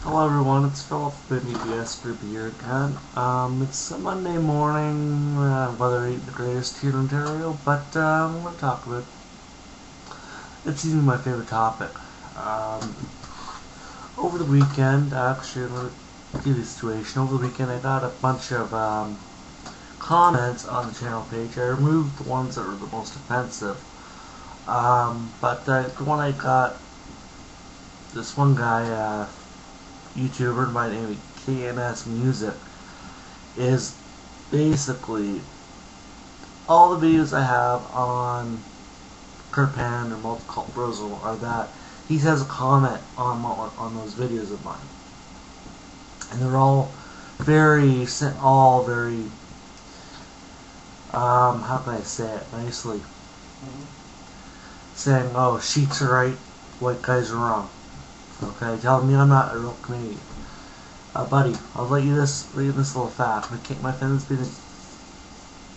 Hello everyone, it's Philip from AntiBSGroup here again. It's a Monday morning, weather ain't the greatest here in Ontario, but I'm going to talk about it. It's even my favorite topic. Over the weekend, actually, I'm going to give you a situation. Over the weekend I got a bunch of comments on the channel page. I removed the ones that were the most offensive. But the one I got, this one guy, YouTuber by the name of KNS Music, is basically all the videos I have on Kirpans or multiculturalism are that he has a comment on those videos of mine, and they're all very how can I say it nicely, saying, oh, Sheiks are right, white guys are wrong. Okay, telling me I'm not a real Canadian. Buddy, I'll let you this little fact. My family's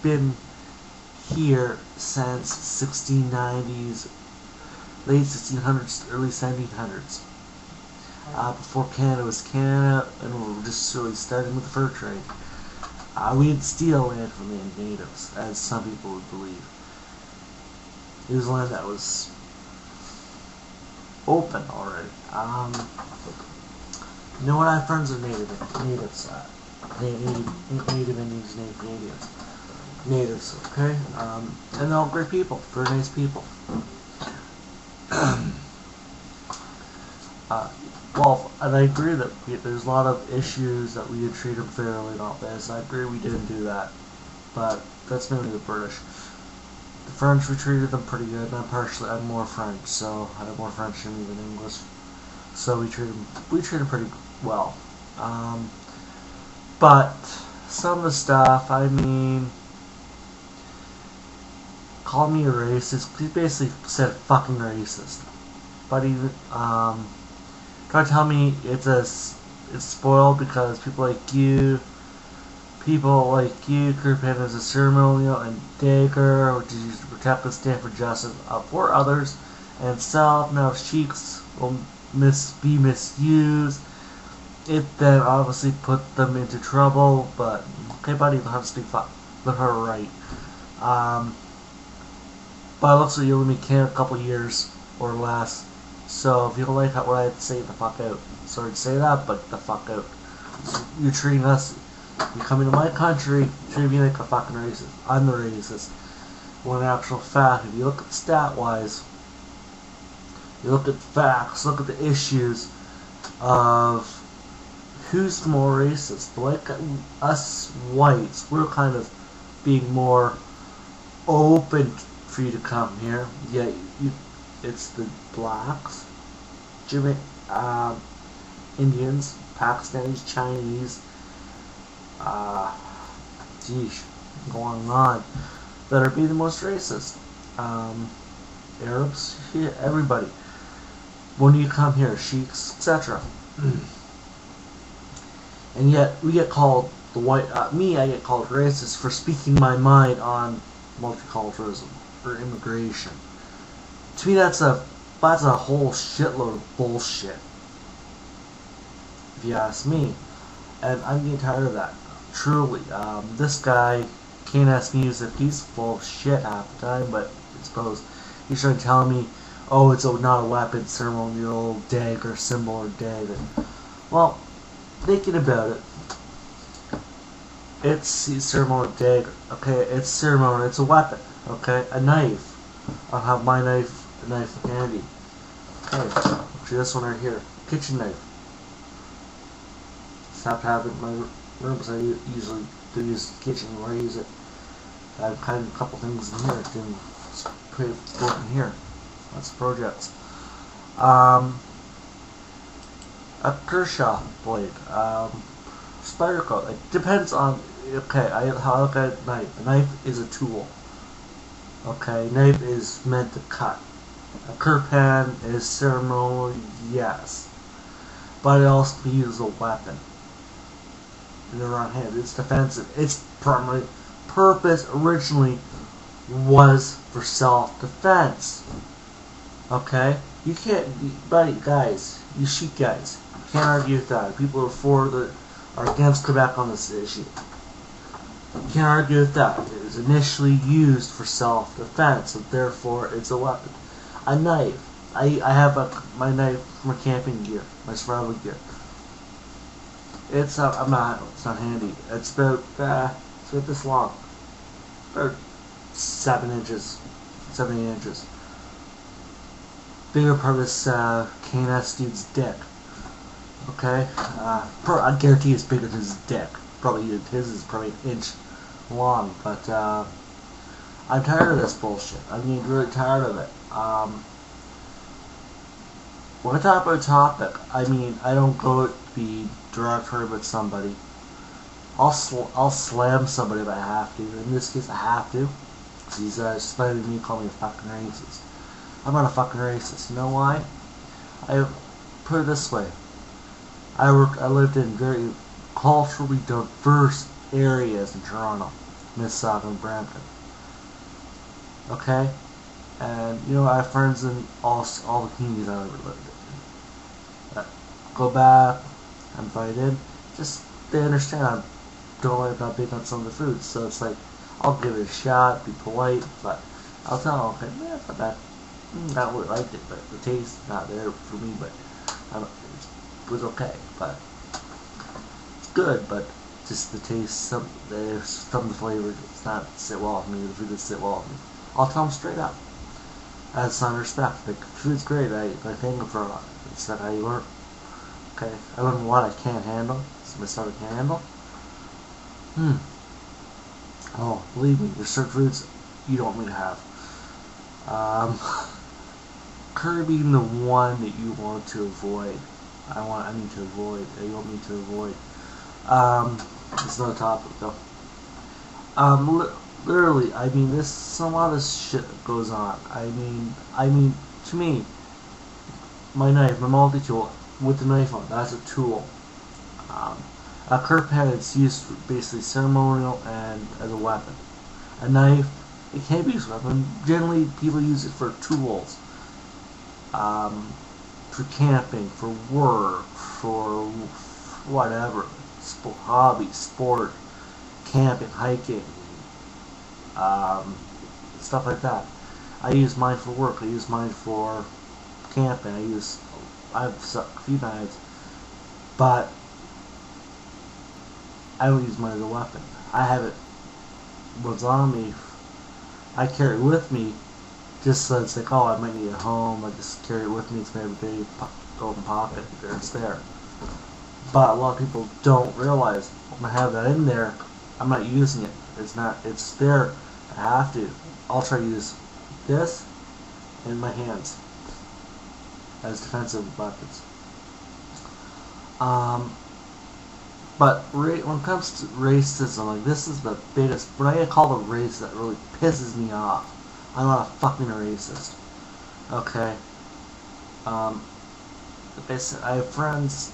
been here since 1690s, late 1600s, early 1700s. Before Canada was Canada, and we were just really starting with the fur trade. We didn't steal land from the natives, as some people would believe. It was land that was open already. You know what? I have friends are native Indians, native Canadians, natives. Okay, and they're all great people, very nice people. Well, and I agree that there's a lot of issues that we did treat them fairly and all this. I agree we didn't do that, but that's mainly the British. The French, we treated them pretty good, and I'm more French, so I have more French than even English. So we treat them pretty well. But some of the stuff, I mean, called me a racist. He basically said fucking racist. But he tried to tell me it's spoiled because people like you, Kirpans as a ceremonial and dagger, which is used to protect and stand for justice for others, and self. Now Sheiks will be misused. It then obviously put them into trouble, but okay, buddy, you'll have to speak let her right. But it looks like you'll be in Canada a couple years or less. So if you don't like what I have to say, the fuck out. Sorry to say that, but the fuck out. You're treating us. You come into my country, treat me like a fucking racist. I'm the racist. When in actual fact, if you look at stat-wise, you look at facts, look at the issues of who's the more racist. Like us whites, we're kind of being more open for you to come here. Yet it's the blacks, Indians, Pakistanis, Chinese, going on, that are being the most racist. Arabs, everybody. When you come here, Sheiks, etc. And yet we get called I get called racist for speaking my mind on multiculturalism or immigration. To me, that's a whole shitload of bullshit, if you ask me. And I'm getting tired of that. Truly, this guy, KNS Music, he's full of shit half the time, but I suppose he's trying to tell me, oh, it's not a weapon, ceremonial dagger, symbol, or dagger. Well, thinking about it, it's ceremonial dagger, okay? It's ceremonial, it's a weapon, okay? A knife. I'll have my knife handy. Okay, actually this one right here, kitchen knife. Just have to have it in my room because I usually do use the kitchen where I use it. I have kind of a couple things in here to put it in here. That's projects. A Kershaw blade, spider coat. It depends on. Okay, how I look at a knife. A knife is a tool. Okay, knife is meant to cut. A Kirpan is ceremonial, yes, but it also can be used as a weapon in the wrong hand. It's defensive. Its primary purpose originally was for self-defense. Okay, You can't, buddy, guys, you sheep guys, you can't argue with that. People who are are against Quebec on this issue. You can't argue with that. It was initially used for self-defense, so therefore it's a weapon. A knife. I have my knife, my camping gear, my survival gear. It's it's not handy. It's about this long, about 7 inches, 7 inches. Bigger part of this KNS dude's dick. Okay, I guarantee it's bigger than his dick. Probably his is probably an inch long. But I'm tired of this bullshit. I'm getting really tired of it. When I talk about a topic, I mean I don't go to be derogatory about somebody. I'll slam somebody if I have to. In this case, I have to. He's slighting me, calling me a fucking racist. I'm not a fucking racist. You know why? I put it this way. I lived in very culturally diverse areas in Toronto, Mississauga, and Brampton. Okay, and you know I have friends in all the communities I ever lived in. Go back, I'm invited. Just they understand I'm not big on some of the foods, so it's like I'll give it a shot, be polite, but I'll tell them, okay, man, it's not bad. Not really liked it, but the taste not there for me. But it was okay, but it's good. But just the taste, some of the flavor, it's not sit well with me. The food doesn't sit well with me. I'll tell them straight up, as some respect. Like food's great. I thank them for it. It's not how you learn. Okay, I learned what I can't handle. So my stomach can't handle. Oh, believe me, there's certain foods you don't want me to have. Curbing the one that you want to avoid. You want me to avoid. It's another topic though. Literally, I mean, a lot of this shit that goes on. I mean, to me, my knife, my multi-tool, with the knife on, that's a tool. A Kirpan is used for basically ceremonial and as a weapon. A knife, it can be used as a weapon. Generally, people use it for tools. For camping, for work, for whatever, hobby, sport, camping, hiking, stuff like that. I use mine for work. I use mine for camping. I have a few knives, but I don't use mine as a weapon. I have it what's on me. I carry it with me. Just so it's like, oh, I might need it at home. I just carry it with me. It's my everyday open pocket. It's there. But a lot of people don't realize when I have that in there, I'm not using it. It's there. I have to. I'll try to use this in my hands as defensive weapons. But when it comes to racism, like this is the biggest. What I call the race that really pisses me off. I'm not a fucking racist. Okay. I have friends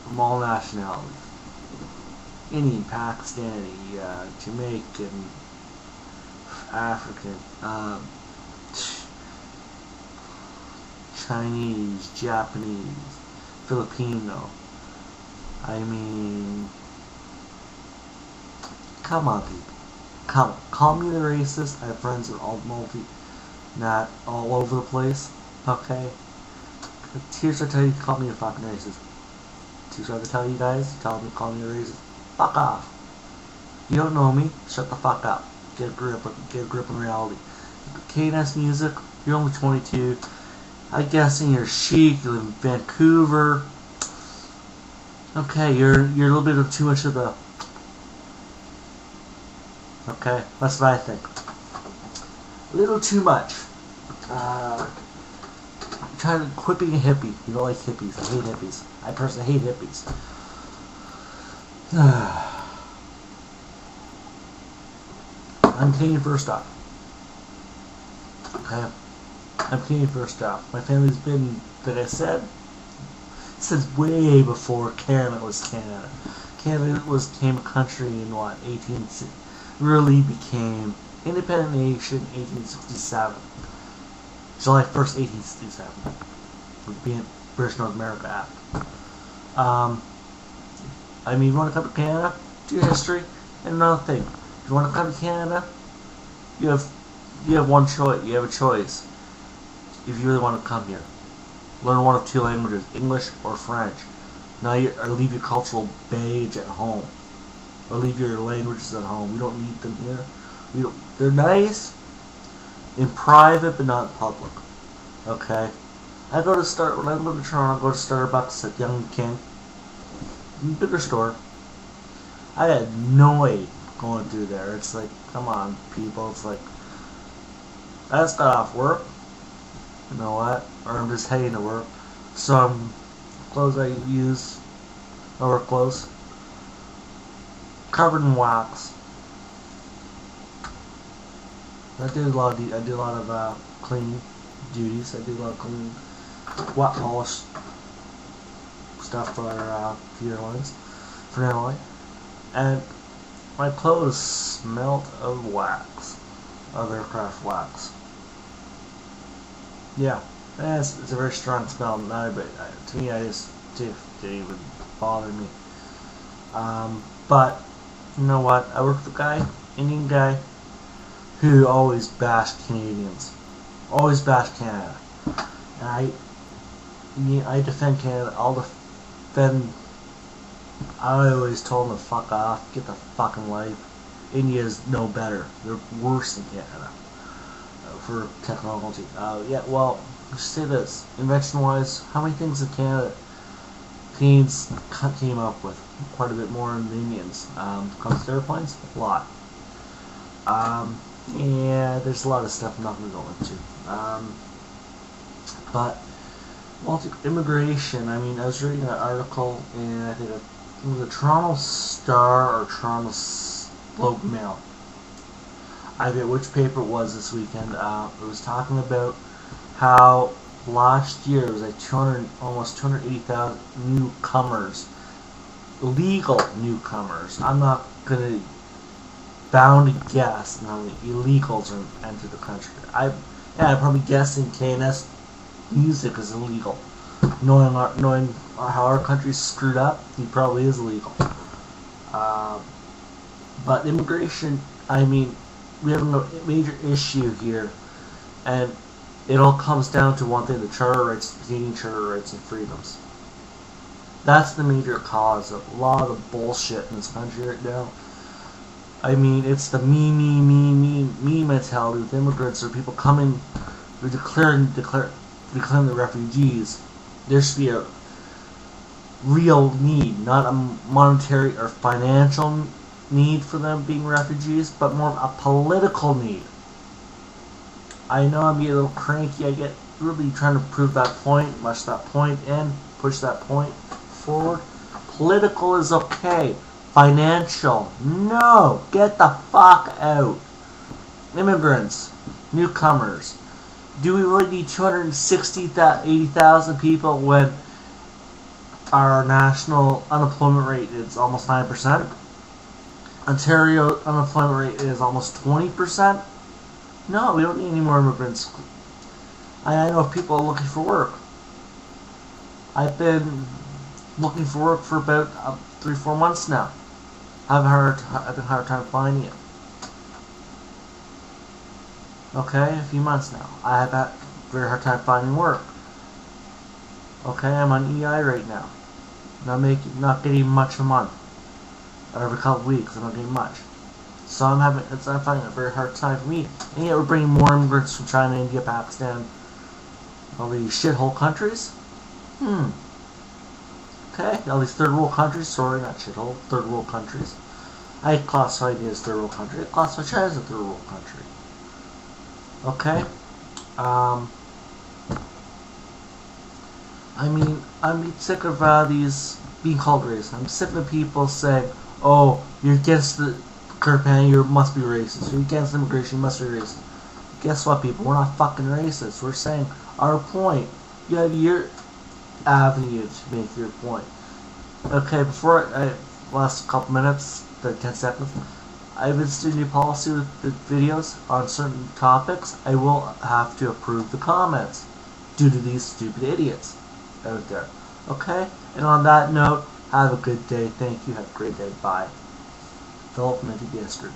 from all nationalities. Indian, Pakistani, Jamaican, African, Chinese, Japanese, Filipino. I mean, come on, people. Call me the racist. I have friends that are not all over the place. Okay? Here's what I tell you, call me a fucking racist. Here's what I tell you guys, call me a racist. Fuck off. You don't know me, shut the fuck up. Get a grip in reality. KNS music, you're only 22. I'm guessing you're chic, you live in Vancouver. Okay, you're a little bit of too much of the. Okay, that's what I think. A little too much. Trying to quit being a hippie. You don't like hippies. I hate hippies. I personally hate hippies. I'm Canadian first off. Okay? I'm Canadian first off. My family's been, like I said, since way before Canada was Canada. Canada became a country in what, really became independent nation 1867. July 1st, 1867. Would be British North America Act. I mean, you want to come to Canada, do your history, and another thing. If you want to come to Canada, you have one choice. You have a choice. If you really want to come here, learn one of two languages, English or French. Now, or leave your cultural baggage at home, or leave your languages at home. We don't need them here. They're nice in private, but not in public. Okay. When I live in Toronto, I go to Starbucks at Yonge King, bigger store. I had no way going through there. It's like, come on, people. It's like, I just got off work. You know what? Or I'm just heading to work. Some clothes I use, my work clothes, covered in wax. I do a lot of cleaning duties. I do a lot of cleaning, wet polish stuff for theater lines, for nail line, and my clothes smelled of wax, of aircraft wax. Yeah, it's a very strong smell. Not but to me, it didn't even bother me. But you know what? I worked with a guy, Indian guy, who always bashed Canadians, always bashed Canada, and I defend Canada. I always told them to fuck off, get the fucking life. India's no better. They're worse than Canada for technology. Yeah, well, let's say this. Invention-wise, how many things in Canadians came up with? Quite a bit more than the Indians. Comes to airplanes? A lot. Yeah, there's a lot of stuff I'm not going to go into. But immigration, I mean, I was reading an article in, I think it was the Toronto Star or Toronto Globe Mail. I forget which paper it was this weekend. It was talking about how last year it was like almost 280,000 newcomers, legal newcomers. I'm not gonna bound to guess how many illegals are entered the country. I'm probably guessing KNS music is illegal. Knowing how our country's screwed up, he probably is illegal. But immigration, I mean, we have a major issue here, and it all comes down to one thing: the charter rights, Canadian charter rights and freedoms. That's the major cause of a lot of the bullshit in this country right now. I mean, it's the me mentality with immigrants or people coming, declaring the refugees. There should be a real need, not a monetary or financial need for them being refugees, but more of a political need. I know I'm getting a little cranky. I get really trying to prove that point, mush that point in, push that point forward. Political is okay. Financial, no. Get the fuck out. Immigrants, newcomers. Do we really need 280,000 people when our national unemployment rate is almost 9%? Ontario unemployment rate is almost 20%? No, we don't need any more immigrants. I know people are looking for work. I've been looking for work for about 3-4 months now. I've had a hard time finding it. Okay, a few months now. I have had a very hard time finding work. Okay, I'm on EI right now. Not getting much a month. Every couple of weeks, I'm not getting much. So I'm finding a very hard time for me. And yet we're bringing more immigrants from China, India, Pakistan, all these shithole countries. Okay, all these third world countries. Sorry, not shithole. Third world countries. I classify it as third world country. I classify China as a third world country. Okay. I mean, I'm sick of these being called racist. I'm sick of people saying, "Oh, you're against the Kirpans, you must be racist. You're against immigration, you must be racist." Guess what, people? We're not fucking racist. We're saying our point. You have your avenue to make your point. Okay, before last couple minutes, 10 seconds. I've instituted a new policy with the videos on certain topics. I will have to approve the comments due to these stupid idiots out there. Okay? And on that note, have a good day. Thank you. Have a great day. Bye. Philip from AntiBSGroup.